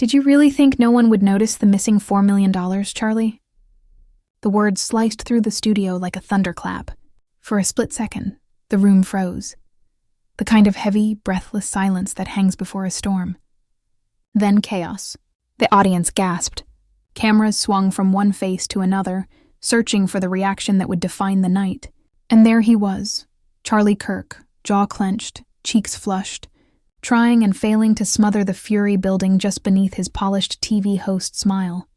Did you really think no one would notice the missing $4 million, Charlie? The words sliced through the studio like a thunderclap. For a split second, the room froze. The kind of heavy, breathless silence that hangs before a storm. Then chaos. The audience gasped. Cameras swung from one face to another, searching for the reaction that would define the night. And there he was, Charlie Kirk, jaw clenched, cheeks flushed, trying and failing to smother the fury building just beneath his polished TV host smile.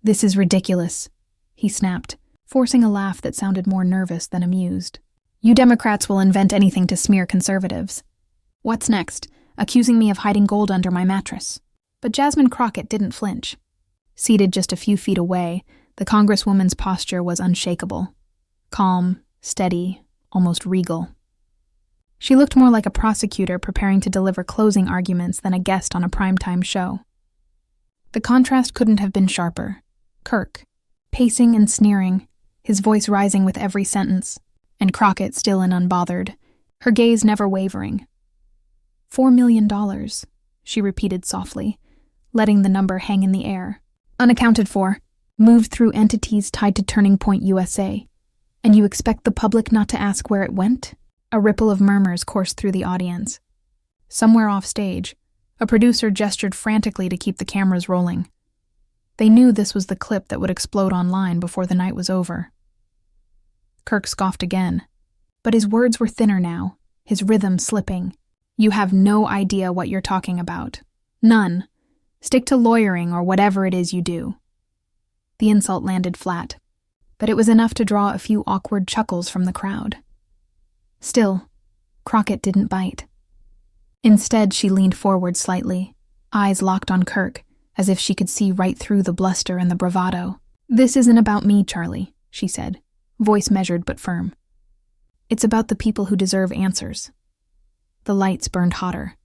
"This is ridiculous," he snapped, forcing a laugh that sounded more nervous than amused. "You Democrats will invent anything to smear conservatives. What's next? Accusing me of hiding gold under my mattress." But Jasmine Crockett didn't flinch. Seated just a few feet away, the Congresswoman's posture was unshakable. Calm, steady, almost regal. She looked more like a prosecutor preparing to deliver closing arguments than a guest on a primetime show. The contrast couldn't have been sharper. Kirk, pacing and sneering, his voice rising with every sentence, and Crockett still and unbothered, her gaze never wavering. $4 million, she repeated softly, letting the number hang in the air. Unaccounted for, moved through entities tied to Turning Point USA. And you expect the public not to ask where it went? A ripple of murmurs coursed through the audience. Somewhere off stage, a producer gestured frantically to keep the cameras rolling. They knew this was the clip that would explode online before the night was over. Kirk scoffed again, but his words were thinner now, his rhythm slipping. "You have no idea what you're talking about. None. Stick to lawyering or whatever it is you do." The insult landed flat, but it was enough to draw a few awkward chuckles from the crowd. Still, Crockett didn't bite. Instead, she leaned forward slightly, eyes locked on Kirk, as if she could see right through the bluster and the bravado. "This isn't about me, Charlie," she said, voice measured but firm. "It's about the people who deserve answers." The lights burned hotter.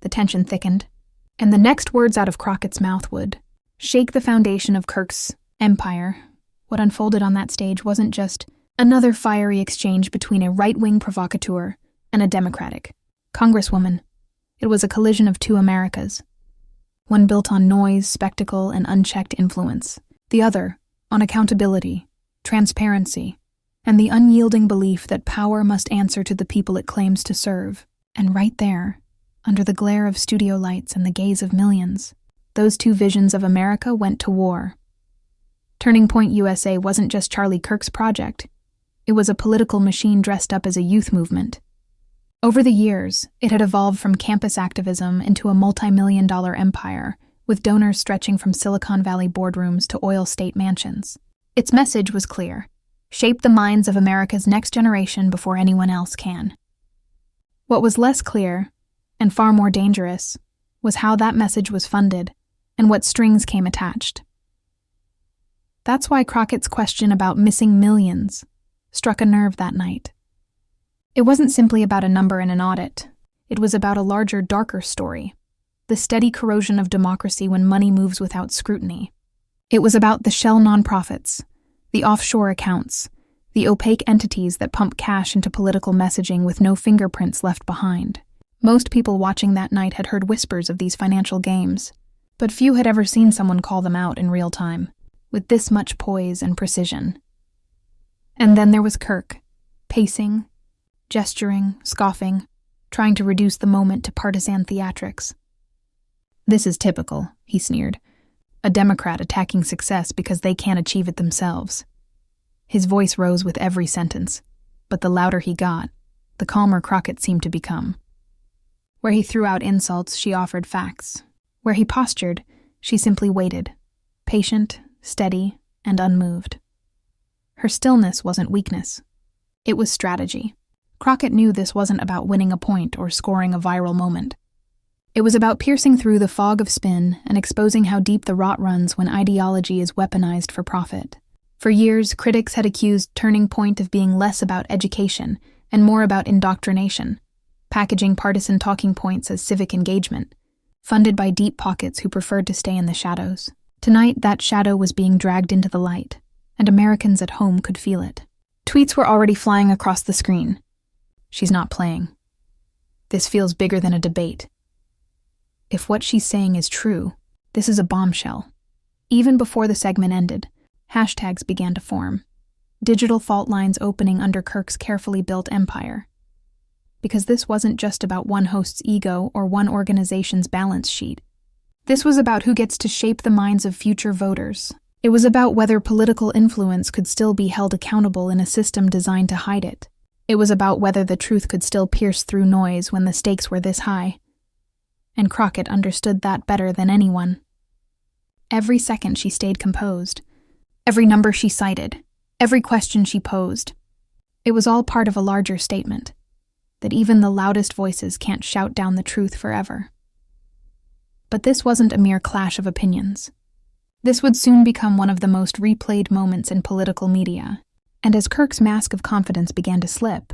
The tension thickened, and the next words out of Crockett's mouth would shake the foundation of Kirk's empire. What unfolded on that stage wasn't just another fiery exchange between a right-wing provocateur and a Democratic Congresswoman. It was a collision of two Americas. One built on noise, spectacle, and unchecked influence. The other on accountability, transparency, and the unyielding belief that power must answer to the people it claims to serve. And right there, under the glare of studio lights and the gaze of millions, those two visions of America went to war. Turning Point USA wasn't just Charlie Kirk's project. It was a political machine dressed up as a youth movement. Over the years, it had evolved from campus activism into a multi-million-dollar empire, with donors stretching from Silicon Valley boardrooms to oil state mansions. Its message was clear: shape the minds of America's next generation before anyone else can. What was less clear, and far more dangerous, was how that message was funded and what strings came attached. That's why Crockett's question about missing millions struck a nerve that night. It wasn't simply about a number in an audit. It was about a larger, darker story, the steady corrosion of democracy when money moves without scrutiny. It was about the shell nonprofits, the offshore accounts, the opaque entities that pump cash into political messaging with no fingerprints left behind. Most people watching that night had heard whispers of these financial games, but few had ever seen someone call them out in real time, with this much poise and precision. And then there was Kirk, pacing, gesturing, scoffing, trying to reduce the moment to partisan theatrics. "This is typical," he sneered. "A Democrat attacking success because they can't achieve it themselves." His voice rose with every sentence, but the louder he got, the calmer Crockett seemed to become. Where he threw out insults, she offered facts. Where he postured, she simply waited, patient, steady, and unmoved. Her stillness wasn't weakness. It was strategy. Crockett knew this wasn't about winning a point or scoring a viral moment. It was about piercing through the fog of spin and exposing how deep the rot runs when ideology is weaponized for profit. For years, critics had accused Turning Point of being less about education and more about indoctrination, packaging partisan talking points as civic engagement, funded by deep pockets who preferred to stay in the shadows. Tonight, that shadow was being dragged into the light, and Americans at home could feel it. Tweets were already flying across the screen. "She's not playing. This feels bigger than a debate." If what she's saying is true, this is a bombshell. Even before the segment ended, hashtags began to form. Digital fault lines opening under Kirk's carefully built empire. Because this wasn't just about one host's ego or one organization's balance sheet. This was about who gets to shape the minds of future voters. It was about whether political influence could still be held accountable in a system designed to hide it. It was about whether the truth could still pierce through noise when the stakes were this high. And Crockett understood that better than anyone. Every second she stayed composed. Every number she cited. Every question she posed. It was all part of a larger statement. That even the loudest voices can't shout down the truth forever. But this wasn't a mere clash of opinions. This would soon become one of the most replayed moments in political media, and as Kirk's mask of confidence began to slip,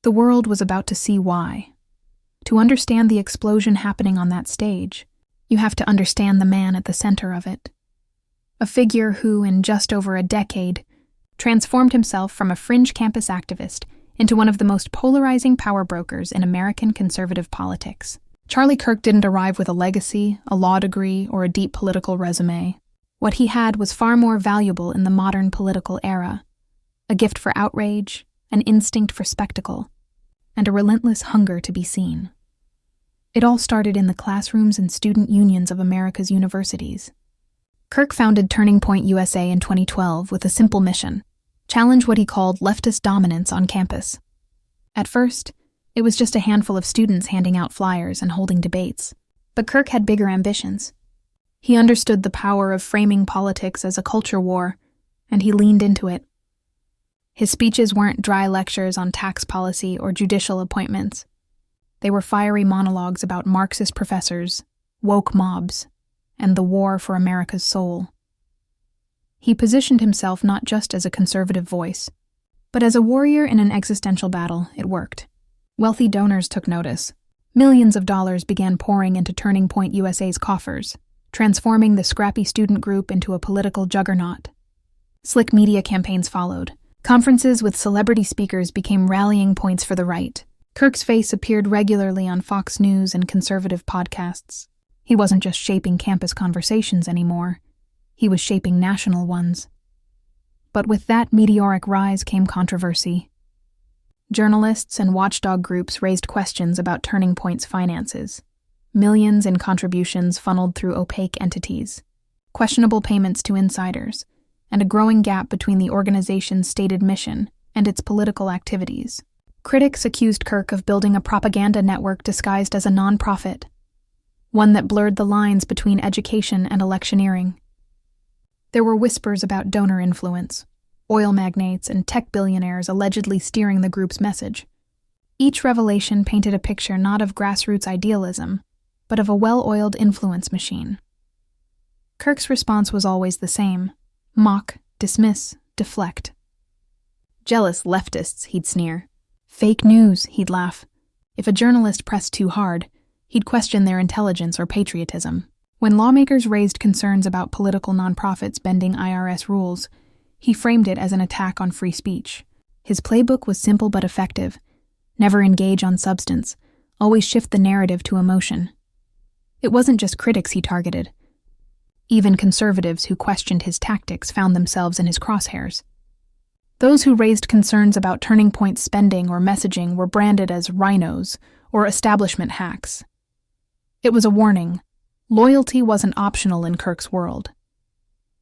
the world was about to see why. To understand the explosion happening on that stage, you have to understand the man at the center of it. A figure who, in just over a decade, transformed himself from a fringe campus activist into one of the most polarizing power brokers in American conservative politics. Charlie Kirk didn't arrive with a legacy, a law degree, or a deep political resume. What he had was far more valuable in the modern political era. A gift for outrage, an instinct for spectacle, and a relentless hunger to be seen. It all started in the classrooms and student unions of America's universities. Kirk founded Turning Point USA in 2012 with a simple mission: challenge what he called leftist dominance on campus. At first, it was just a handful of students handing out flyers and holding debates. But Kirk had bigger ambitions. He understood the power of framing politics as a culture war, and he leaned into it. His speeches weren't dry lectures on tax policy or judicial appointments. They were fiery monologues about Marxist professors, woke mobs, and the war for America's soul. He positioned himself not just as a conservative voice, but as a warrior in an existential battle. It worked. Wealthy donors took notice. Millions of dollars began pouring into Turning Point USA's coffers, transforming the scrappy student group into a political juggernaut. Slick media campaigns followed. Conferences with celebrity speakers became rallying points for the right. Kirk's face appeared regularly on Fox News and conservative podcasts. He wasn't just shaping campus conversations anymore. He was shaping national ones. But with that meteoric rise came controversy. Journalists and watchdog groups raised questions about Turning Point's finances. Millions in contributions funneled through opaque entities, questionable payments to insiders, and a growing gap between the organization's stated mission and its political activities. Critics accused Kirk of building a propaganda network disguised as a nonprofit, one that blurred the lines between education and electioneering. There were whispers about donor influence, oil magnates and tech billionaires allegedly steering the group's message. Each revelation painted a picture not of grassroots idealism, but of a well-oiled influence machine. Kirk's response was always the same: mock, dismiss, deflect. Jealous leftists, he'd sneer. Fake news, he'd laugh. If a journalist pressed too hard, he'd question their intelligence or patriotism. When lawmakers raised concerns about political nonprofits bending IRS rules, he framed it as an attack on free speech. His playbook was simple but effective. Never engage on substance, always shift the narrative to emotion. It wasn't just critics he targeted. Even conservatives who questioned his tactics found themselves in his crosshairs. Those who raised concerns about Turning Point spending or messaging were branded as rhinos or establishment hacks. It was a warning. Loyalty wasn't optional in Kirk's world.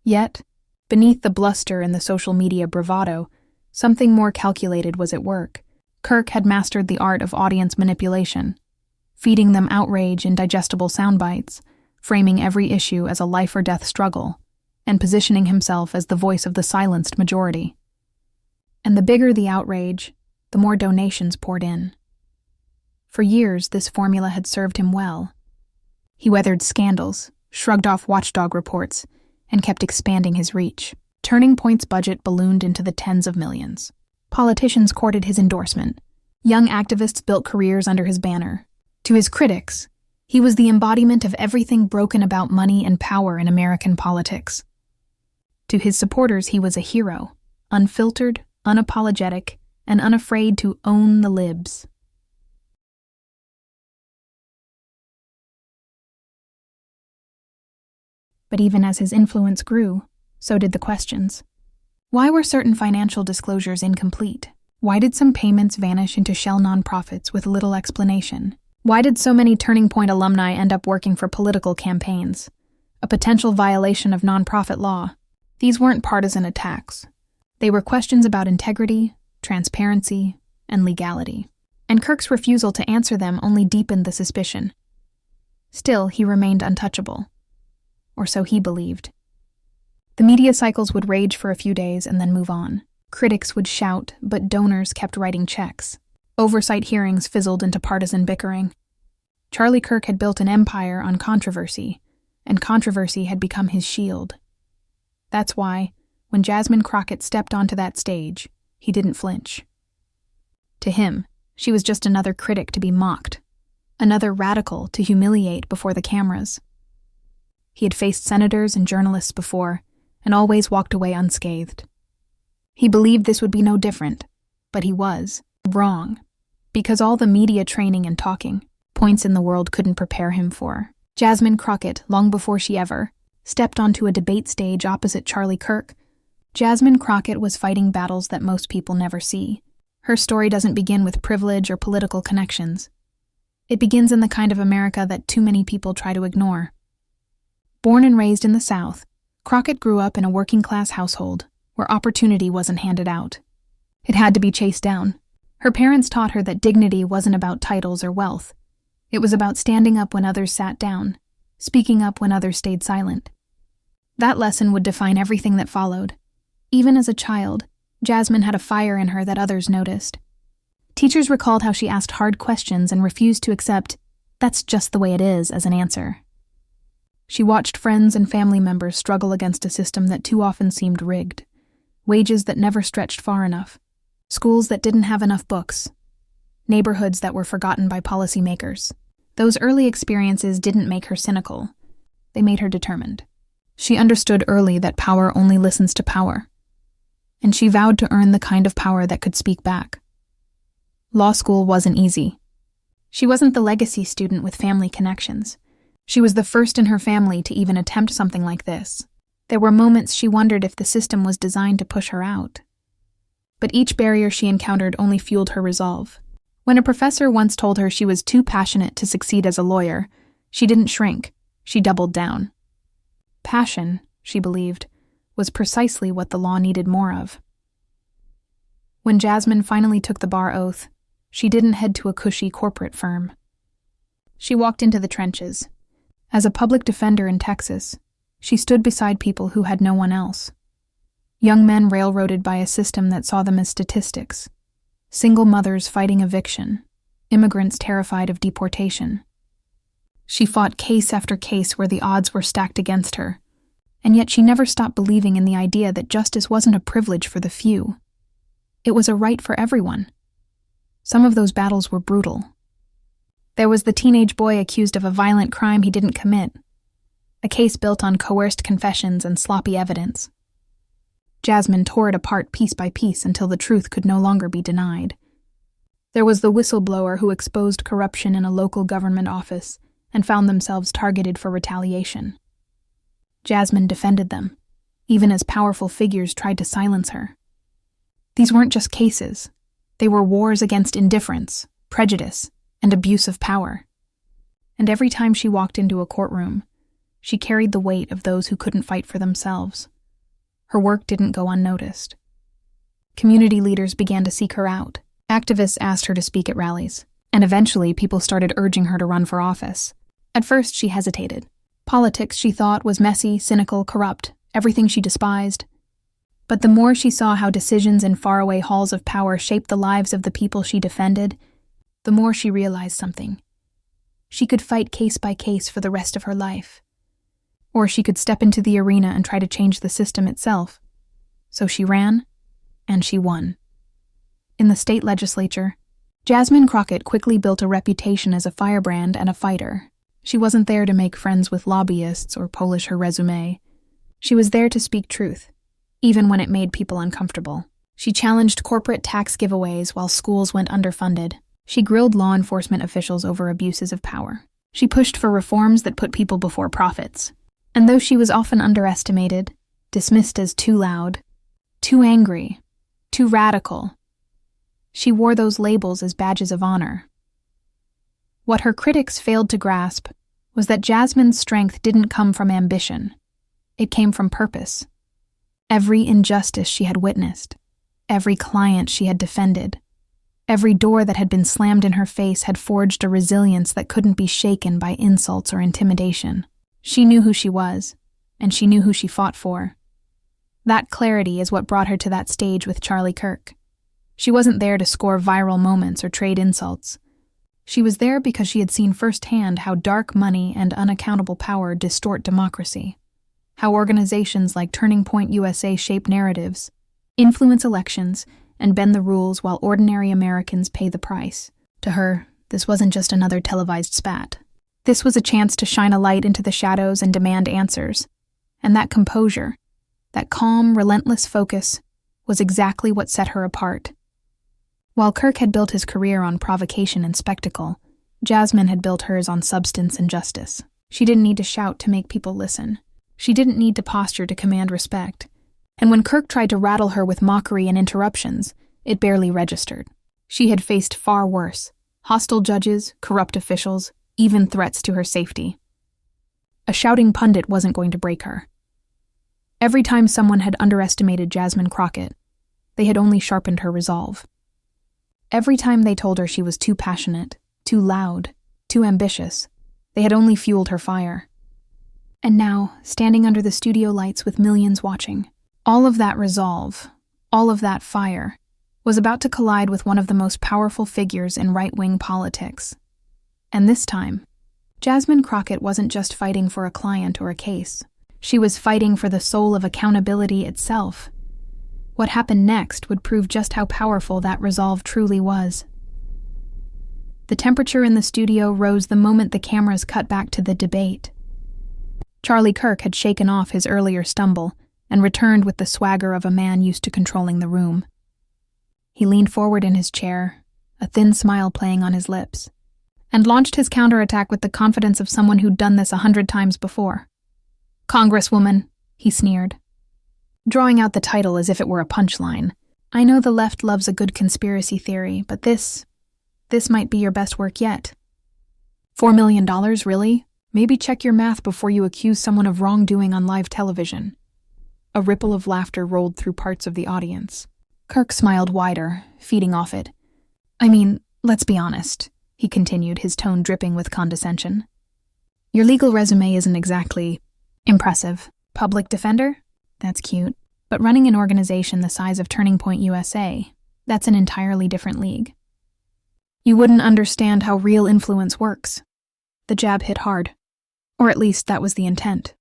Yet, beneath the bluster and the social media bravado, something more calculated was at work. Kirk had mastered the art of audience manipulation, feeding them outrage in digestible sound bites, framing every issue as a life-or-death struggle, and positioning himself as the voice of the silenced majority. And the bigger the outrage, the more donations poured in. For years, this formula had served him well. He weathered scandals, shrugged off watchdog reports, and kept expanding his reach. Turning Point's budget ballooned into the tens of millions. Politicians courted his endorsement. Young activists built careers under his banner. To his critics, he was the embodiment of everything broken about money and power in American politics. To his supporters, he was a hero, unfiltered, unapologetic, and unafraid to own the libs. But even as his influence grew, so did the questions. Why were certain financial disclosures incomplete? Why did some payments vanish into shell nonprofits with little explanation? Why did so many Turning Point alumni end up working for political campaigns? A potential violation of nonprofit law. These weren't partisan attacks. They were questions about integrity, transparency, and legality. And Kirk's refusal to answer them only deepened the suspicion. Still, he remained untouchable. Or so he believed. The media cycles would rage for a few days and then move on. Critics would shout, but donors kept writing checks. Oversight hearings fizzled into partisan bickering. Charlie Kirk had built an empire on controversy, and controversy had become his shield. That's why, when Jasmine Crockett stepped onto that stage, he didn't flinch. To him, she was just another critic to be mocked, another radical to humiliate before the cameras. He had faced senators and journalists before, and always walked away unscathed. He believed this would be no different, but he was wrong, because all the media training and talking points in the world couldn't prepare him for. Jasmine Crockett, long before she ever stepped onto a debate stage opposite Charlie Kirk, Jasmine Crockett was fighting battles that most people never see. Her story doesn't begin with privilege or political connections. It begins in the kind of America that too many people try to ignore. Born and raised in the South, Crockett grew up in a working-class household where opportunity wasn't handed out. It had to be chased down. Her parents taught her that dignity wasn't about titles or wealth. It was about standing up when others sat down, speaking up when others stayed silent. That lesson would define everything that followed. Even as a child, Jasmine had a fire in her that others noticed. Teachers recalled how she asked hard questions and refused to accept, "That's just the way it is," as an answer. She watched friends and family members struggle against a system that too often seemed rigged. Wages that never stretched far enough. Schools that didn't have enough books. Neighborhoods that were forgotten by policymakers. Those early experiences didn't make her cynical. They made her determined. She understood early that power only listens to power. And she vowed to earn the kind of power that could speak back. Law school wasn't easy. She wasn't the legacy student with family connections. She was the first in her family to even attempt something like this. There were moments she wondered if the system was designed to push her out. But each barrier she encountered only fueled her resolve. When a professor once told her she was too passionate to succeed as a lawyer, she didn't shrink, she doubled down. Passion, she believed, was precisely what the law needed more of. When Jasmine finally took the bar oath, she didn't head to a cushy corporate firm. She walked into the trenches. As a public defender in Texas, she stood beside people who had no one else. Young men railroaded by a system that saw them as statistics. Single mothers fighting eviction. Immigrants terrified of deportation. She fought case after case where the odds were stacked against her, and yet she never stopped believing in the idea that justice wasn't a privilege for the few. It was a right for everyone. Some of those battles were brutal. There was the teenage boy accused of a violent crime he didn't commit, a case built on coerced confessions and sloppy evidence. Jasmine tore it apart piece by piece until the truth could no longer be denied. There was the whistleblower who exposed corruption in a local government office and found themselves targeted for retaliation. Jasmine defended them, even as powerful figures tried to silence her. These weren't just cases. They were wars against indifference, prejudice, and abuse of power. And every time she walked into a courtroom, she carried the weight of those who couldn't fight for themselves. Her work didn't go unnoticed. Community leaders began to seek her out. Activists asked her to speak at rallies, and eventually people started urging her to run for office. At first, she hesitated. Politics, she thought, was messy, cynical, corrupt, everything she despised. But the more she saw how decisions in faraway halls of power shaped the lives of the people she defended, the more she realized something. She could fight case by case for the rest of her life. Or she could step into the arena and try to change the system itself. So she ran, and she won. In the state legislature, Jasmine Crockett quickly built a reputation as a firebrand and a fighter. She wasn't there to make friends with lobbyists or polish her resume. She was there to speak truth, even when it made people uncomfortable. She challenged corporate tax giveaways while schools went underfunded. She grilled law enforcement officials over abuses of power. She pushed for reforms that put people before profits. And though she was often underestimated, dismissed as too loud, too angry, too radical, she wore those labels as badges of honor. What her critics failed to grasp was that Jasmine's strength didn't come from ambition. It came from purpose. Every injustice she had witnessed, every client she had defended, every door that had been slammed in her face had forged a resilience that couldn't be shaken by insults or intimidation. She knew who she was, and she knew who she fought for. That clarity is what brought her to that stage with Charlie Kirk. She wasn't there to score viral moments or trade insults. She was there because she had seen firsthand how dark money and unaccountable power distort democracy, how organizations like Turning Point USA shape narratives, influence elections, and bend the rules while ordinary Americans pay the price. To her, this wasn't just another televised spat. This was a chance to shine a light into the shadows and demand answers. And that composure, that calm, relentless focus, was exactly what set her apart. While Kirk had built his career on provocation and spectacle, Jasmine had built hers on substance and justice. She didn't need to shout to make people listen. She didn't need to posture to command respect. And when Kirk tried to rattle her with mockery and interruptions, it barely registered. She had faced far worse: hostile judges, corrupt officials, even threats to her safety. A shouting pundit wasn't going to break her. Every time someone had underestimated Jasmine Crockett, they had only sharpened her resolve. Every time they told her she was too passionate, too loud, too ambitious, they had only fueled her fire. And now, standing under the studio lights with millions watching, all of that resolve, all of that fire, was about to collide with one of the most powerful figures in right-wing politics. And this time, Jasmine Crockett wasn't just fighting for a client or a case. She was fighting for the soul of accountability itself. What happened next would prove just how powerful that resolve truly was. The temperature in the studio rose the moment the cameras cut back to the debate. Charlie Kirk had shaken off his earlier stumble and returned with the swagger of a man used to controlling the room. He leaned forward in his chair, a thin smile playing on his lips, and launched his counterattack with the confidence of someone who'd done this 100 times before. "Congresswoman," he sneered, drawing out the title as if it were a punchline. "I know the left loves a good conspiracy theory, but this might be your best work yet." $4 million, really? Maybe check your math before you accuse someone of wrongdoing on live television. A ripple of laughter rolled through parts of the audience. Kirk smiled wider, feeding off it. "I mean, let's be honest," he continued, his tone dripping with condescension. "Your legal resume isn't exactly impressive. Public defender? That's cute. But running an organization the size of Turning Point USA, that's an entirely different league. You wouldn't understand how real influence works." The jab hit hard. Or at least that was the intent.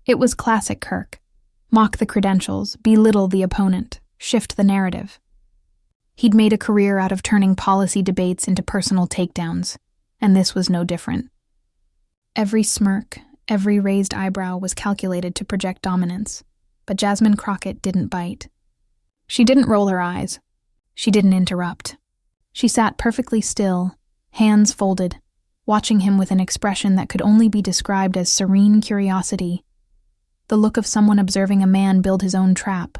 It was classic Kirk. Mock the credentials, belittle the opponent, shift the narrative. He'd made a career out of turning policy debates into personal takedowns, and this was no different. Every smirk, every raised eyebrow was calculated to project dominance, but Jasmine Crockett didn't bite. She didn't roll her eyes. She didn't interrupt. She sat perfectly still, hands folded, watching him with an expression that could only be described as serene curiosity, the look of someone observing a man build his own trap.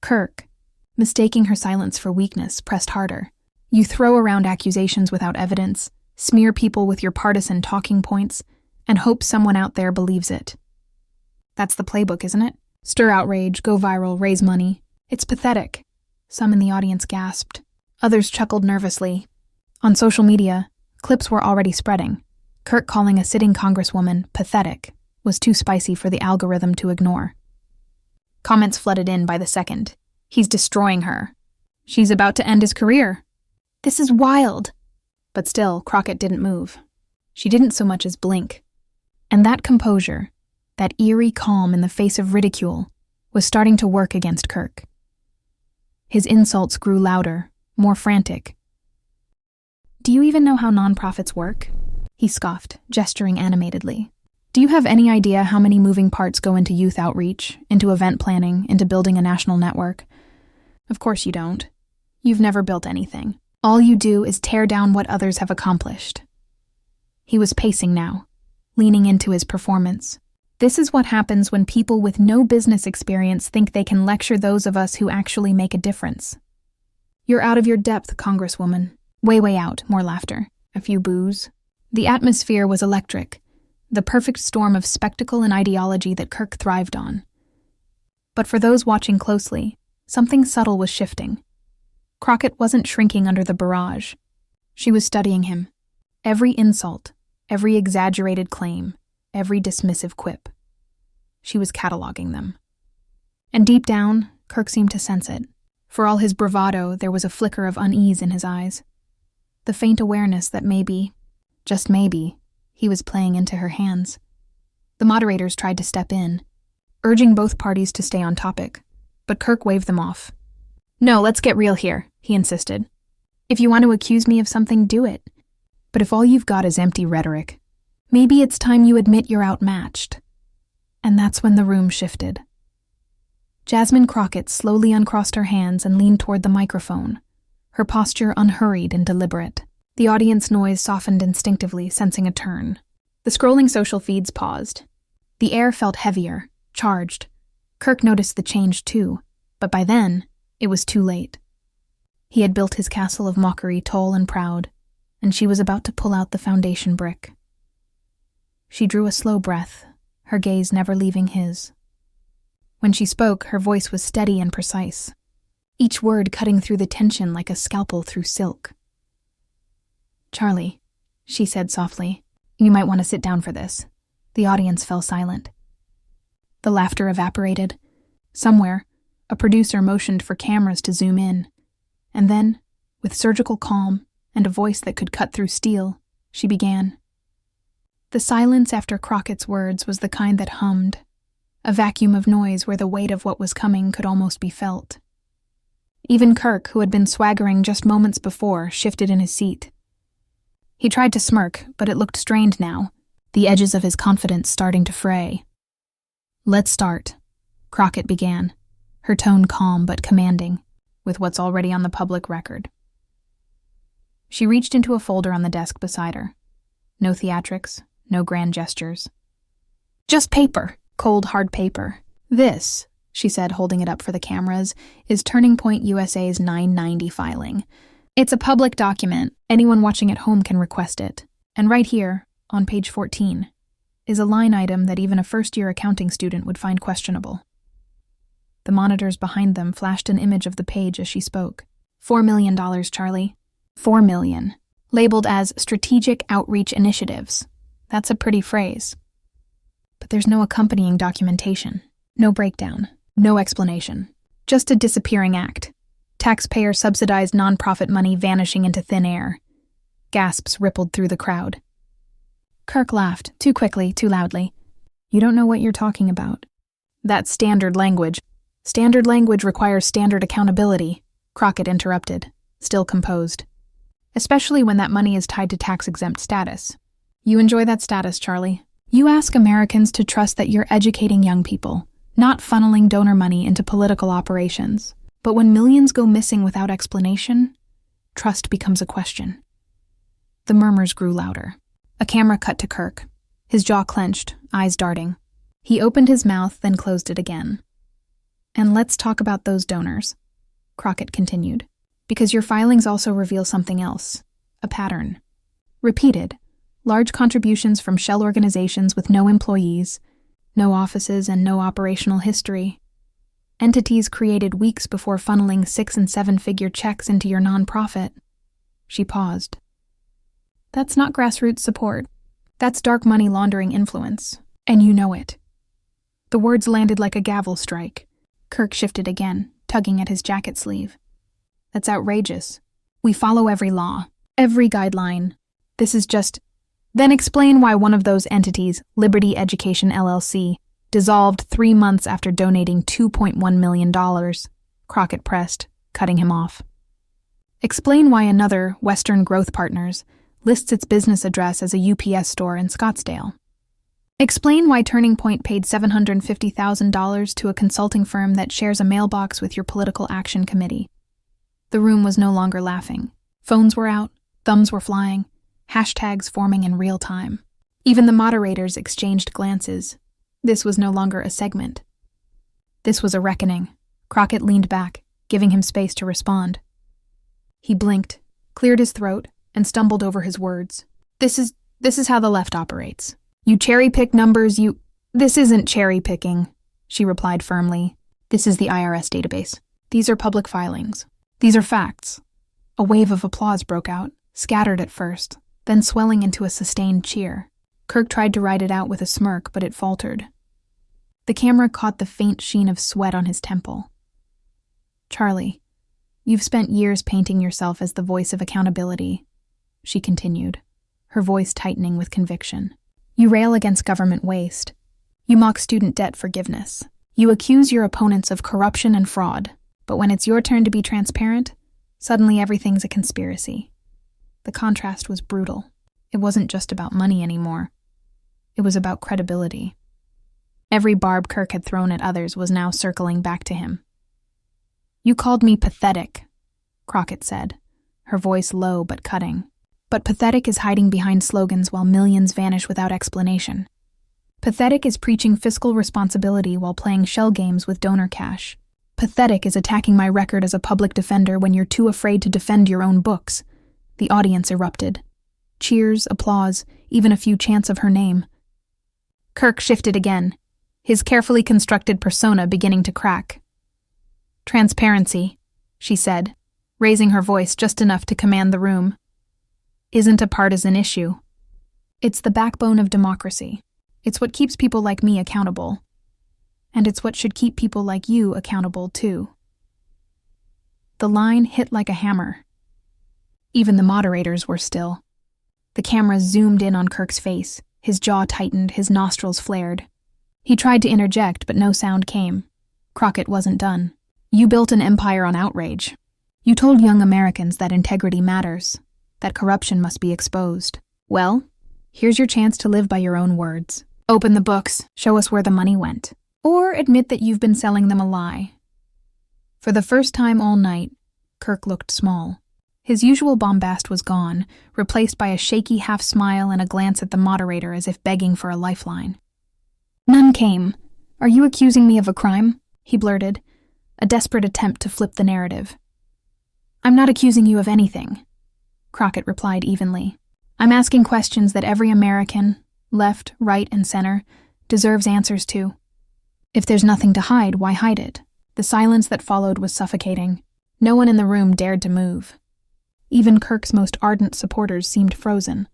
Kirk, mistaking her silence for weakness, pressed harder. "You throw around accusations without evidence, smear people with your partisan talking points, and hope someone out there believes it. That's the playbook, isn't it? Stir outrage, go viral, raise money. It's pathetic." Some in the audience gasped. Others chuckled nervously. On social media, clips were already spreading. Kirk calling a sitting congresswoman pathetic was too spicy for the algorithm to ignore. Comments flooded in by the second. "He's destroying her. She's about to end his career. This is wild." But still, Crockett didn't move. She didn't so much as blink. And that composure, that eerie calm in the face of ridicule, was starting to work against Kirk. His insults grew louder, more frantic. "Do you even know how nonprofits work?" he scoffed, gesturing animatedly. "Do you have any idea how many moving parts go into youth outreach, into event planning, into building a national network? Of course you don't. You've never built anything. All you do is tear down what others have accomplished." He was pacing now, leaning into his performance. This is what happens when people with no business experience think they can lecture those of us who actually make a difference. You're out of your depth, Congresswoman. Way out, more laughter. A few boos. The atmosphere was electric, the perfect storm of spectacle and ideology that Kirk thrived on. But for those watching closely, something subtle was shifting. Crockett wasn't shrinking under the barrage. She was studying him. Every insult, every exaggerated claim, every dismissive quip. She was cataloging them. And deep down, Kirk seemed to sense it. For all his bravado, there was a flicker of unease in his eyes. The faint awareness that maybe, just maybe, he was playing into her hands. The moderators tried to step in, urging both parties to stay on topic, but Kirk waved them off. No, let's get real here, he insisted. If you want to accuse me of something, do it. But if all you've got is empty rhetoric, maybe it's time you admit you're outmatched. And that's when the room shifted. Jasmine Crockett slowly uncrossed her hands and leaned toward the microphone, her posture unhurried and deliberate. The audience noise softened instinctively, sensing a turn. The scrolling social feeds paused. The air felt heavier, charged. Kirk noticed the change too, but by then, it was too late. He had built his castle of mockery tall and proud, and she was about to pull out the foundation brick. She drew a slow breath, her gaze never leaving his. When she spoke, her voice was steady and precise, each word cutting through the tension like a scalpel through silk. Charlie, she said softly, you might want to sit down for this. The audience fell silent. The laughter evaporated. Somewhere, a producer motioned for cameras to zoom in, and then, with surgical calm and a voice that could cut through steel, she began. The silence after Crockett's words was the kind that hummed, a vacuum of noise where the weight of what was coming could almost be felt. Even Kirk, who had been swaggering just moments before, shifted in his seat. He tried to smirk, but it looked strained now, the edges of his confidence starting to fray. Let's start, Crockett began, her tone calm but commanding, with what's already on the public record. She reached into a folder on the desk beside her. No theatrics, no grand gestures. Just paper, cold, hard paper. This, she said, holding it up for the cameras, is Turning Point USA's 990 filing. It's a public document. Anyone watching at home can request it. And right here, on page 14, is a line item that even a first-year accounting student would find questionable. The monitors behind them flashed an image of the page as she spoke. $4 million, Charlie. $4 million. Labeled as Strategic Outreach Initiatives. That's a pretty phrase. But there's no accompanying documentation. No breakdown. No explanation. Just a disappearing act. Taxpayer-subsidized nonprofit money vanishing into thin air. Gasps rippled through the crowd. Kirk laughed, too quickly, too loudly. You don't know what you're talking about. That's standard language. Standard language requires standard accountability, Crockett interrupted, still composed. Especially when that money is tied to tax-exempt status. You enjoy that status, Charlie. You ask Americans to trust that you're educating young people, not funneling donor money into political operations. But when millions go missing without explanation, trust becomes a question. The murmurs grew louder. A camera cut to Kirk, his jaw clenched, eyes darting. He opened his mouth, then closed it again. And let's talk about those donors, Crockett continued, because your filings also reveal something else, a pattern. Repeated, large contributions from shell organizations with no employees, no offices, and no operational history. Entities created weeks before funneling 6- and 7-figure checks into your nonprofit. She paused. That's not grassroots support. That's dark money laundering influence, and you know it. The words landed like a gavel strike. Kirk shifted again, tugging at his jacket sleeve. That's outrageous. We follow every law, every guideline. This is just... Then explain why one of those entities, Liberty Education LLC, dissolved 3 months after donating $2.1 million, Crockett pressed, cutting him off. Explain why another, Western Growth Partners, lists its business address as a UPS store in Scottsdale. Explain why Turning Point paid $750,000 to a consulting firm that shares a mailbox with your political action committee. The room was no longer laughing. Phones were out, thumbs were flying, hashtags forming in real time. Even the moderators exchanged glances. This was no longer a segment. This was a reckoning. Crockett leaned back, giving him space to respond. He blinked, cleared his throat, and stumbled over his words. This is how the left operates. You cherry-pick numbers, This isn't cherry-picking, she replied firmly. This is the IRS database. These are public filings. These are facts. A wave of applause broke out, scattered at first, then swelling into a sustained cheer. Kirk tried to ride it out with a smirk, but it faltered. The camera caught the faint sheen of sweat on his temple. Charlie, you've spent years painting yourself as the voice of accountability, she continued, her voice tightening with conviction. You rail against government waste. You mock student debt forgiveness. You accuse your opponents of corruption and fraud, but when it's your turn to be transparent, suddenly everything's a conspiracy. The contrast was brutal. It wasn't just about money anymore. It was about credibility. Every barb Kirk had thrown at others was now circling back to him. You called me pathetic, Crockett said, her voice low but cutting. But pathetic is hiding behind slogans while millions vanish without explanation. Pathetic is preaching fiscal responsibility while playing shell games with donor cash. Pathetic is attacking my record as a public defender when you're too afraid to defend your own books. The audience erupted. Cheers, applause, even a few chants of her name. Kirk shifted again, his carefully constructed persona beginning to crack. Transparency, she said, raising her voice just enough to command the room, isn't a partisan issue. It's the backbone of democracy. It's what keeps people like me accountable. And it's what should keep people like you accountable, too. The line hit like a hammer. Even the moderators were still. The camera zoomed in on Kirk's face, his jaw tightened, his nostrils flared. He tried to interject, but no sound came. Crockett wasn't done. You built an empire on outrage. You told young Americans that integrity matters, that corruption must be exposed. Well, here's your chance to live by your own words. Open the books, show us where the money went. Or admit that you've been selling them a lie. For the first time all night, Kirk looked small. His usual bombast was gone, replaced by a shaky half-smile and a glance at the moderator as if begging for a lifeline. None came. Are you accusing me of a crime? He blurted, a desperate attempt to flip the narrative. I'm not accusing you of anything, Crockett replied evenly. I'm asking questions that every American, left, right, and center, deserves answers to. If there's nothing to hide, why hide it? The silence that followed was suffocating. No one in the room dared to move. Even Kirk's most ardent supporters seemed frozen,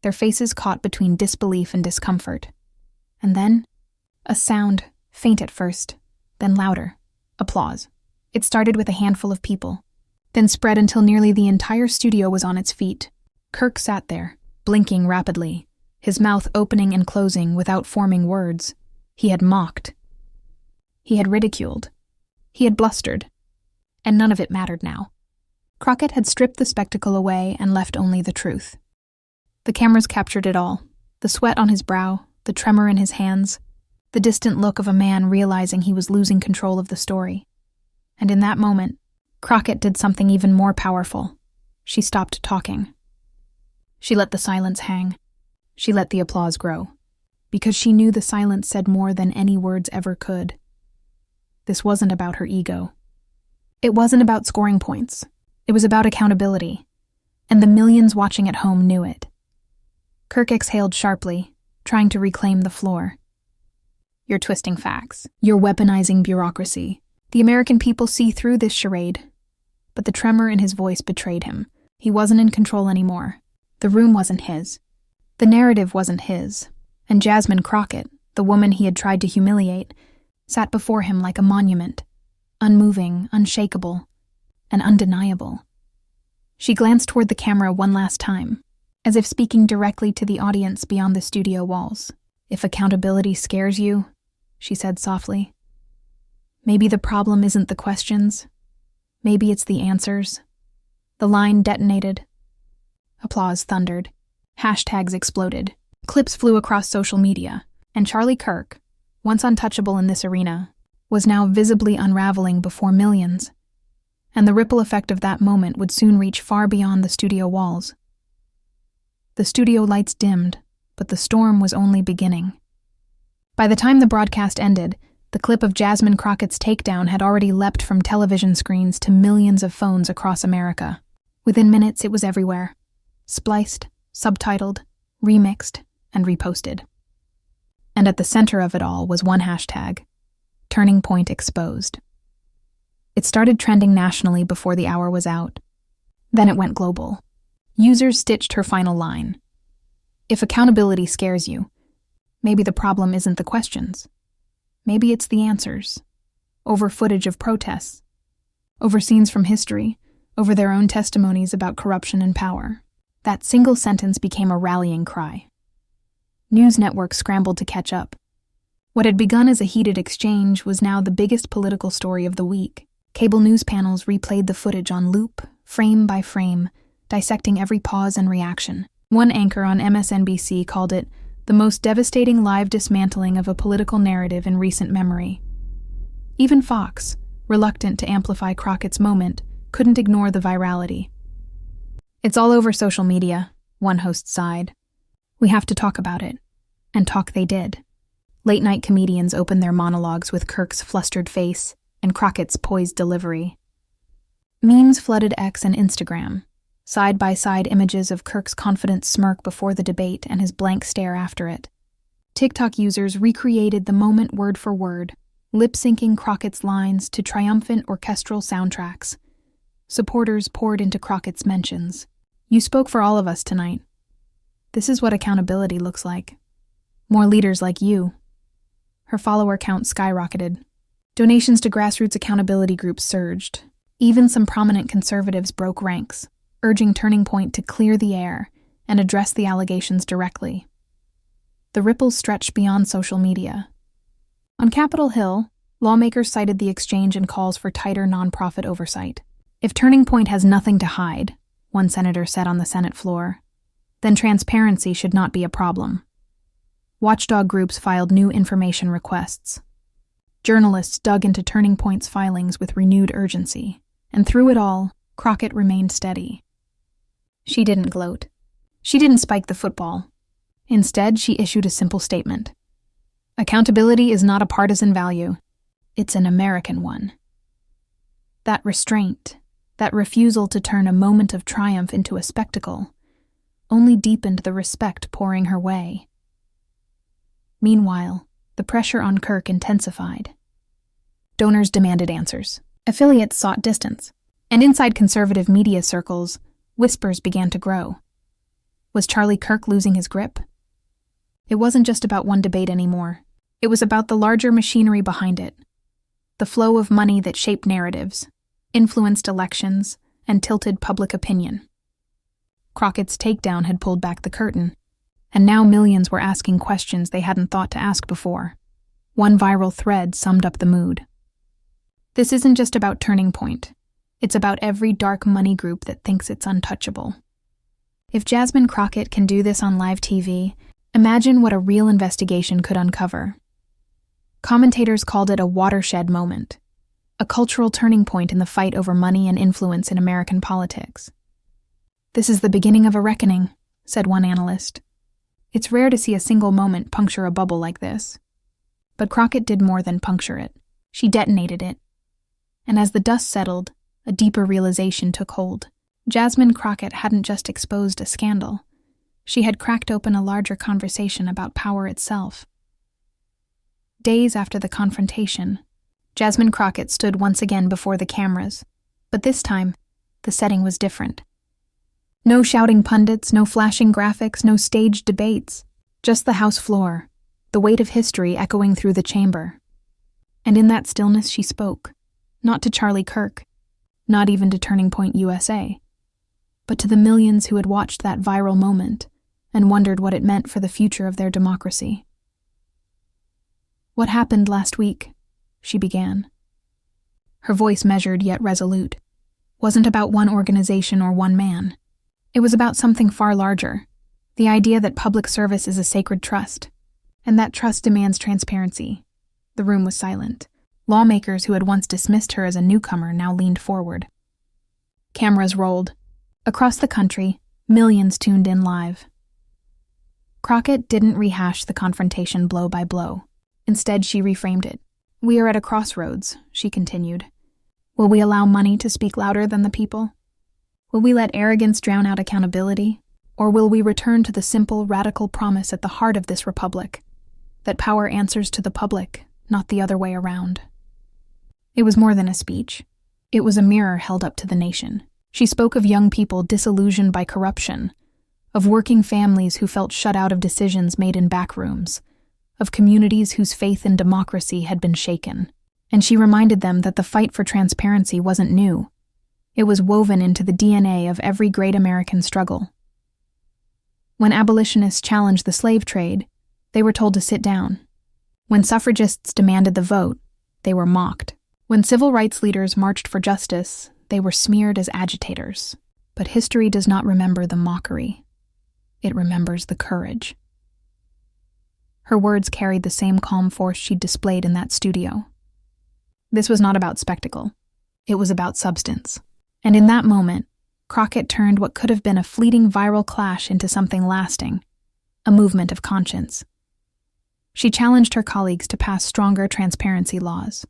their faces caught between disbelief and discomfort. And then, a sound, faint at first, then louder. Applause. It started with a handful of people, then spread until nearly the entire studio was on its feet. Kirk sat there, blinking rapidly, his mouth opening and closing without forming words. He had mocked. He had ridiculed. He had blustered. And none of it mattered now. Crockett had stripped the spectacle away and left only the truth. The cameras captured it all, the sweat on his brow, the tremor in his hands, the distant look of a man realizing he was losing control of the story. And in that moment, Crockett did something even more powerful. She stopped talking. She let the silence hang. She let the applause grow. Because she knew the silence said more than any words ever could. This wasn't about her ego. It wasn't about scoring points. It was about accountability. And the millions watching at home knew it. Kirk exhaled sharply, trying to reclaim the floor. You're twisting facts. You're weaponizing bureaucracy. The American people see through this charade. But the tremor in his voice betrayed him. He wasn't in control anymore. The room wasn't his. The narrative wasn't his. And Jasmine Crockett, the woman he had tried to humiliate, sat before him like a monument, unmoving, unshakable, and undeniable. She glanced toward the camera one last time, as if speaking directly to the audience beyond the studio walls. If accountability scares you, she said softly, maybe the problem isn't the questions. Maybe it's the answers. The line detonated. Applause thundered. Hashtags exploded. Clips flew across social media, and Charlie Kirk, once untouchable in this arena, was now visibly unraveling before millions. And the ripple effect of that moment would soon reach far beyond the studio walls. The studio lights dimmed, but the storm was only beginning. By the time the broadcast ended, the clip of Jasmine Crockett's takedown had already leapt from television screens to millions of phones across America. Within minutes, it was everywhere. Spliced, subtitled, remixed, and reposted. And at the center of it all was one hashtag: Turning Point Exposed. It started trending nationally before the hour was out. Then it went global. Users stitched her final line: "If accountability scares you, maybe the problem isn't the questions. Maybe it's the answers." Over footage of protests, over scenes from history, over their own testimonies about corruption and power. That single sentence became a rallying cry. News networks scrambled to catch up. What had begun as a heated exchange was now the biggest political story of the week. Cable news panels replayed the footage on loop, frame by frame, dissecting every pause and reaction. One anchor on MSNBC called it the most devastating live dismantling of a political narrative in recent memory. Even Fox, reluctant to amplify Crockett's moment, couldn't ignore the virality. "It's all over social media," one host sighed. "We have to talk about it." And talk they did. Late-night comedians opened their monologues with Kirk's flustered face and Crockett's poised delivery. Memes flooded X and Instagram, side-by-side images of Kirk's confident smirk before the debate and his blank stare after it. TikTok users recreated the moment word for word, lip-syncing Crockett's lines to triumphant orchestral soundtracks. Supporters poured into Crockett's mentions. "You spoke for all of us tonight. This is what accountability looks like. More leaders like you." Her follower count skyrocketed. Donations to grassroots accountability groups surged. Even some prominent conservatives broke ranks, urging Turning Point to clear the air and address the allegations directly. The ripples stretched beyond social media. On Capitol Hill, lawmakers cited the exchange and calls for tighter nonprofit oversight. "If Turning Point has nothing to hide," one senator said on the Senate floor, "then transparency should not be a problem." Watchdog groups filed new information requests. Journalists dug into Turning Point's filings with renewed urgency, and through it all, Crockett remained steady. She didn't gloat. She didn't spike the football. Instead, she issued a simple statement: "Accountability is not a partisan value. It's an American one." That restraint, that refusal to turn a moment of triumph into a spectacle, only deepened the respect pouring her way. Meanwhile, the pressure on Kirk intensified. Donors demanded answers. Affiliates sought distance. And inside conservative media circles, whispers began to grow. Was Charlie Kirk losing his grip? It wasn't just about one debate anymore. It was about the larger machinery behind it. The flow of money that shaped narratives, influenced elections, and tilted public opinion. Crockett's takedown had pulled back the curtain, and now millions were asking questions they hadn't thought to ask before. One viral thread summed up the mood. "This isn't just about Turning Point. It's about every dark money group that thinks it's untouchable. If Jasmine Crockett can do this on live TV, imagine what a real investigation could uncover." Commentators called it a watershed moment, a cultural turning point in the fight over money and influence in American politics. "This is the beginning of a reckoning," said one analyst. "It's rare to see a single moment puncture a bubble like this." But Crockett did more than puncture it. She detonated it. And as the dust settled, a deeper realization took hold. Jasmine Crockett hadn't just exposed a scandal. She had cracked open a larger conversation about power itself. Days after the confrontation, Jasmine Crockett stood once again before the cameras, but this time, the setting was different. No shouting pundits, no flashing graphics, no staged debates, just the House floor, the weight of history echoing through the chamber. And in that stillness she spoke, not to Charlie Kirk, not even to Turning Point USA, but to the millions who had watched that viral moment and wondered what it meant for the future of their democracy. "What happened last week?" she began. Her voice measured yet resolute. Wasn't about one organization or one man. It was about something far larger, the idea that public service is a sacred trust, and that trust demands transparency. The room was silent. Lawmakers who had once dismissed her as a newcomer now leaned forward. Cameras rolled. Across the country, millions tuned in live. Crockett didn't rehash the confrontation blow by blow. Instead, she reframed it. "We are at a crossroads," she continued. "Will we allow money to speak louder than the people? Will we let arrogance drown out accountability? Or will we return to the simple, radical promise at the heart of this republic, that power answers to the public, not the other way around?" It was more than a speech. It was a mirror held up to the nation. She spoke of young people disillusioned by corruption, of working families who felt shut out of decisions made in back rooms, of communities whose faith in democracy had been shaken. And she reminded them that the fight for transparency wasn't new. It was woven into the DNA of every great American struggle. When abolitionists challenged the slave trade, they were told to sit down. When suffragists demanded the vote, they were mocked. When civil rights leaders marched for justice, they were smeared as agitators. But history does not remember the mockery. It remembers the courage. Her words carried the same calm force she'd displayed in that studio. This was not about spectacle. It was about substance. And in that moment, Crockett turned what could have been a fleeting viral clash into something lasting, a movement of conscience. She challenged her colleagues to pass stronger transparency laws.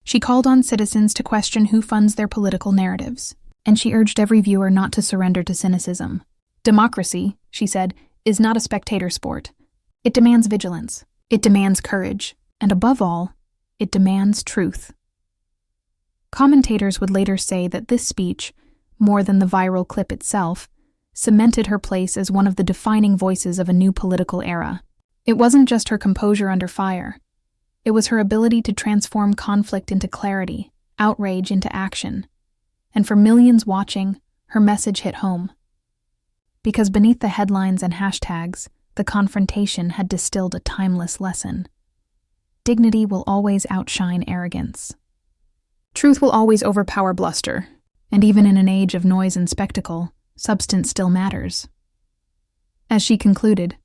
She called on citizens to question who funds their political narratives, and she urged every viewer not to surrender to cynicism. "Democracy," she said, "is not a spectator sport. It demands vigilance. It demands courage. And above all, it demands truth." Commentators would later say that this speech, more than the viral clip itself, cemented her place as one of the defining voices of a new political era. It wasn't just her composure under fire. It was her ability to transform conflict into clarity, outrage into action. And for millions watching, her message hit home. Because beneath the headlines and hashtags, the confrontation had distilled a timeless lesson. Dignity will always outshine arrogance. Truth will always overpower bluster, and even in an age of noise and spectacle, substance still matters. As she concluded,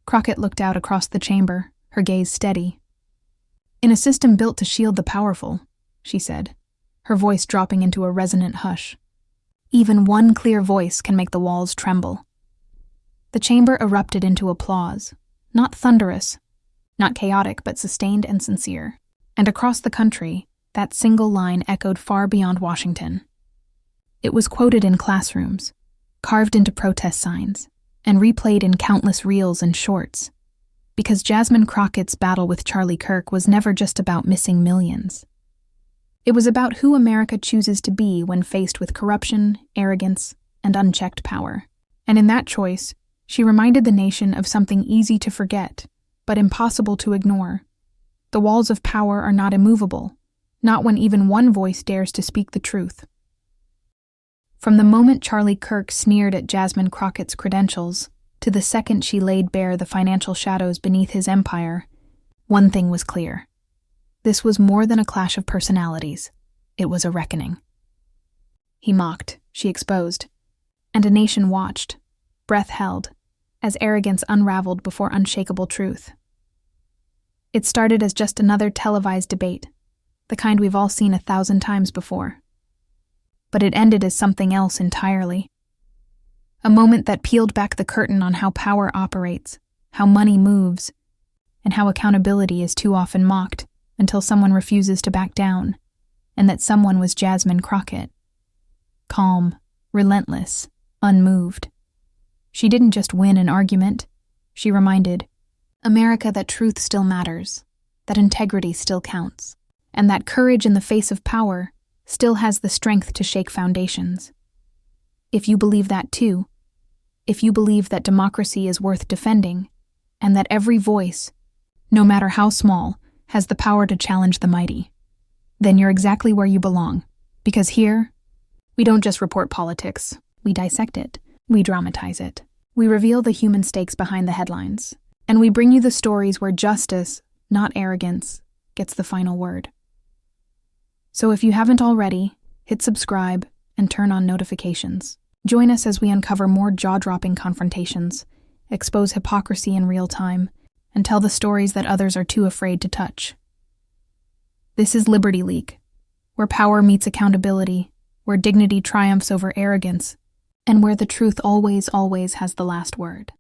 Crockett looked out across the chamber, her gaze steady. "In a system built to shield the powerful," she said, her voice dropping into a resonant hush, "even one clear voice can make the walls tremble." The chamber erupted into applause, not thunderous, not chaotic, but sustained and sincere. And across the country, that single line echoed far beyond Washington. It was quoted in classrooms, carved into protest signs, and replayed in countless reels and shorts. Because Jasmine Crockett's battle with Charlie Kirk was never just about missing millions. It was about who America chooses to be when faced with corruption, arrogance, and unchecked power. And in that choice, she reminded the nation of something easy to forget, but impossible to ignore. The walls of power are not immovable, not when even one voice dares to speak the truth. From the moment Charlie Kirk sneered at Jasmine Crockett's credentials, to the second she laid bare the financial shadows beneath his empire, one thing was clear. This was more than a clash of personalities. It was a reckoning. He mocked, she exposed, and a nation watched, breath held, as arrogance unraveled before unshakable truth. It started as just another televised debate, the kind we've all seen 1,000 times before. But it ended as something else entirely. A moment that peeled back the curtain on how power operates, how money moves, and how accountability is too often mocked until someone refuses to back down, and that someone was Jasmine Crockett. Calm, relentless, unmoved. She didn't just win an argument, she reminded America that truth still matters, that integrity still counts, and that courage in the face of power still has the strength to shake foundations. If you believe that too, if you believe that democracy is worth defending, and that every voice, no matter how small, has the power to challenge the mighty, then you're exactly where you belong. Because here, we don't just report politics, we dissect it, we dramatize it, we reveal the human stakes behind the headlines, and we bring you the stories where justice, not arrogance, gets the final word. So if you haven't already, hit subscribe and turn on notifications. Join us as we uncover more jaw-dropping confrontations, expose hypocrisy in real time, and tell the stories that others are too afraid to touch. This is Liberty Leak, where power meets accountability, where dignity triumphs over arrogance, and where the truth always has the last word.